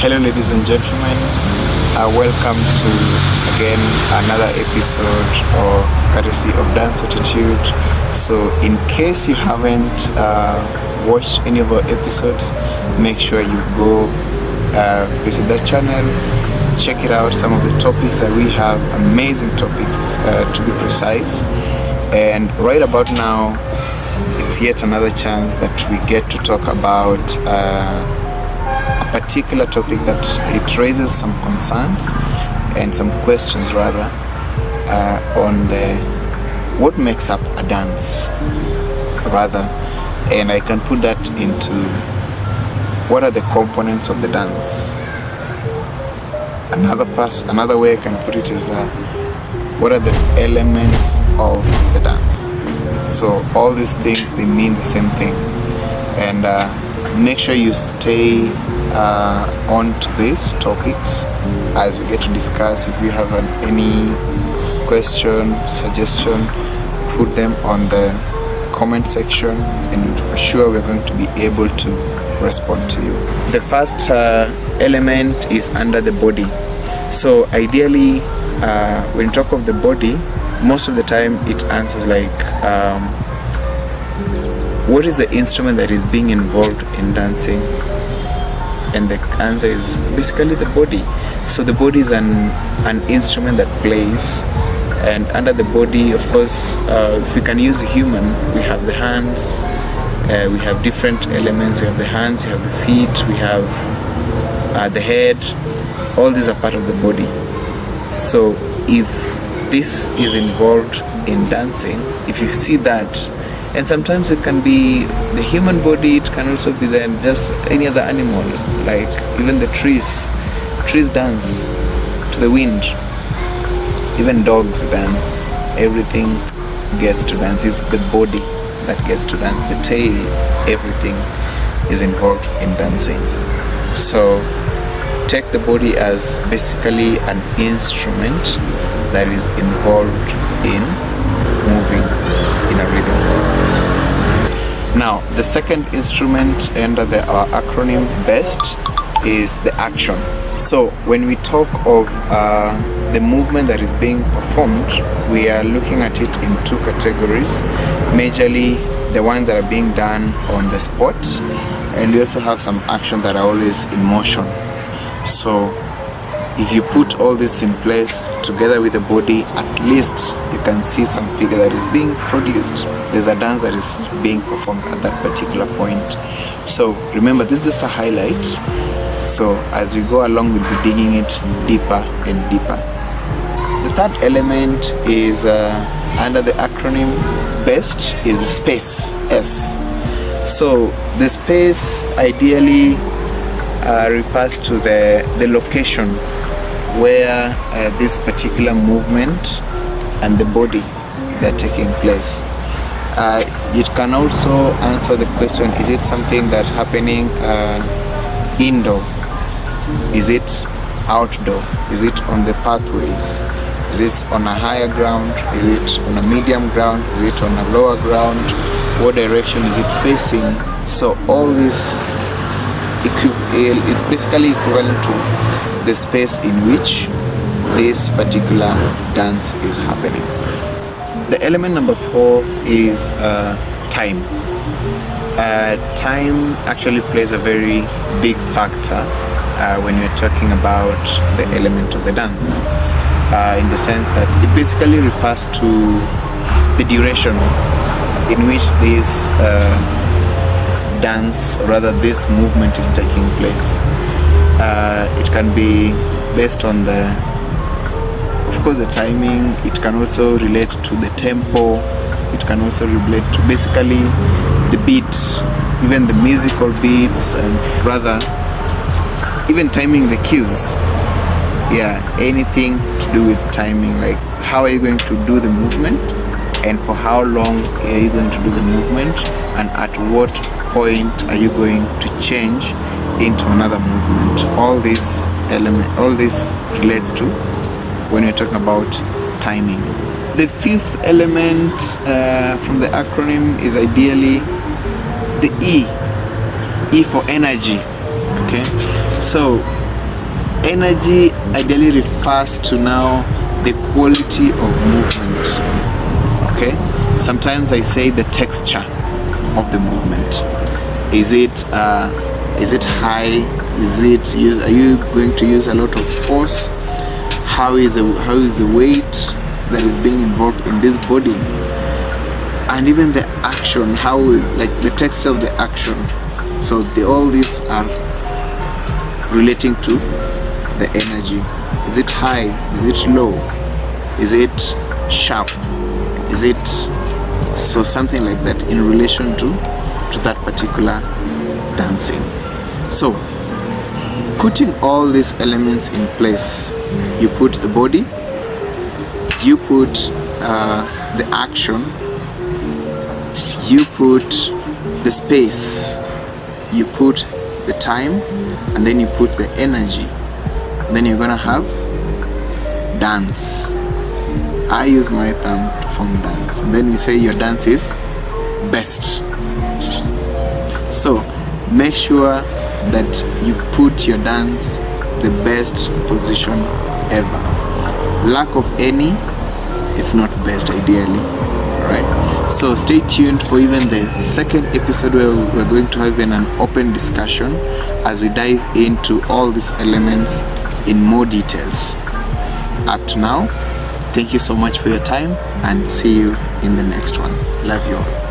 Hello ladies and gentlemen, welcome to again another episode or courtesy of Dance Attitude. So in case you haven't watched any of our episodes, make sure you go visit that channel, check it out. Some of the topics that we have, amazing topics to be precise. And right about now, it's yet another chance that we get to talk about a particular topic that it raises some concerns and some questions rather on the what makes up a dance rather, and I can put that into what are the components of the dance. Another way I can put it is what are the elements of the dance. So all these things, they mean the same thing, and make sure you stay on to these topics as we get to discuss. If you have any question, suggestion, put them on the comment section, and for sure we're going to be able to respond to you. The first element is under the body. So ideally, when you talk of the body, most of the time it answers like what is the instrument that is being involved in dancing, and the answer is basically the body. So the body is an instrument that plays, and under the body, of course, if we can use a human, we have the hands, we have different elements. We have the hands, we have the feet, we have the head. All these are part of the body. So if this is involved in dancing, if you see that, and sometimes it can be the human body, it can also be then just any other animal, like even the trees dance to the wind, even dogs dance, everything gets to dance. It's the body that gets to dance, the tail, everything is involved in dancing. So take the body as basically an instrument that is involved in moving in a rhythm. Now, the second instrument under our acronym BEST is the action. So when we talk of the movement that is being performed, we are looking at it in two categories. Majorly the ones that are being done on the spot, and we also have some action that are always in motion. So if you put all this in place together with the body, at least you can see some figure that is being produced. There's a dance that is being performed at that particular point. So remember, this is just a highlight. So as we go along, we'll be digging it deeper and deeper. The third element is under the acronym BEST is the space, S. So the space ideally refers to the location where this particular movement and the body they're taking place. It can also answer the question, is it something that's happening indoor? Is it outdoor? Is it on the pathways? Is it on a higher ground? Is it on a medium ground? Is it on a lower ground? What direction is it facing? So all this is basically equivalent to the space in which this particular dance is happening. The element number 4 is time. Time actually plays a very big factor when you're talking about the element of the dance, in the sense that it basically refers to the duration in which this dance, rather this movement, is taking place. It can be based on of course the timing. It can also relate to the tempo. It can also relate to basically the beat, even the musical beats, and rather even timing the cues. Yeah, anything to do with timing, like how are you going to do the movement, and for how long are you going to do the movement, and at what point are you going to change into another movement. All this relates to when you're talking about timing. The fifth element from the acronym is ideally the E for energy. Okay, so Energy ideally refers to now the quality of movement. Okay, sometimes I say the texture of the movement. Is it high? Are you going to use a lot of force? How is the weight that is being involved in this body? And even the action, how, like the texture of the action. So all these are relating to the energy. Is it high? Is it low? Is it sharp? Is it so something like that in relation to that particular dancing? So putting all these elements in place, you put the body, you put the action, you put the space, you put the time, and then you put the energy. Then you're gonna have dance. I use my thumb to form dance, and then we say your dance is best. So make sure that you put your dance the best position ever. Lack of any, it's not best ideally. Right. So stay tuned for even the second episode where we're going to have an open discussion as we dive into all these elements in more details. Up to now, thank you so much for your time, and see you in the next one. Love you all.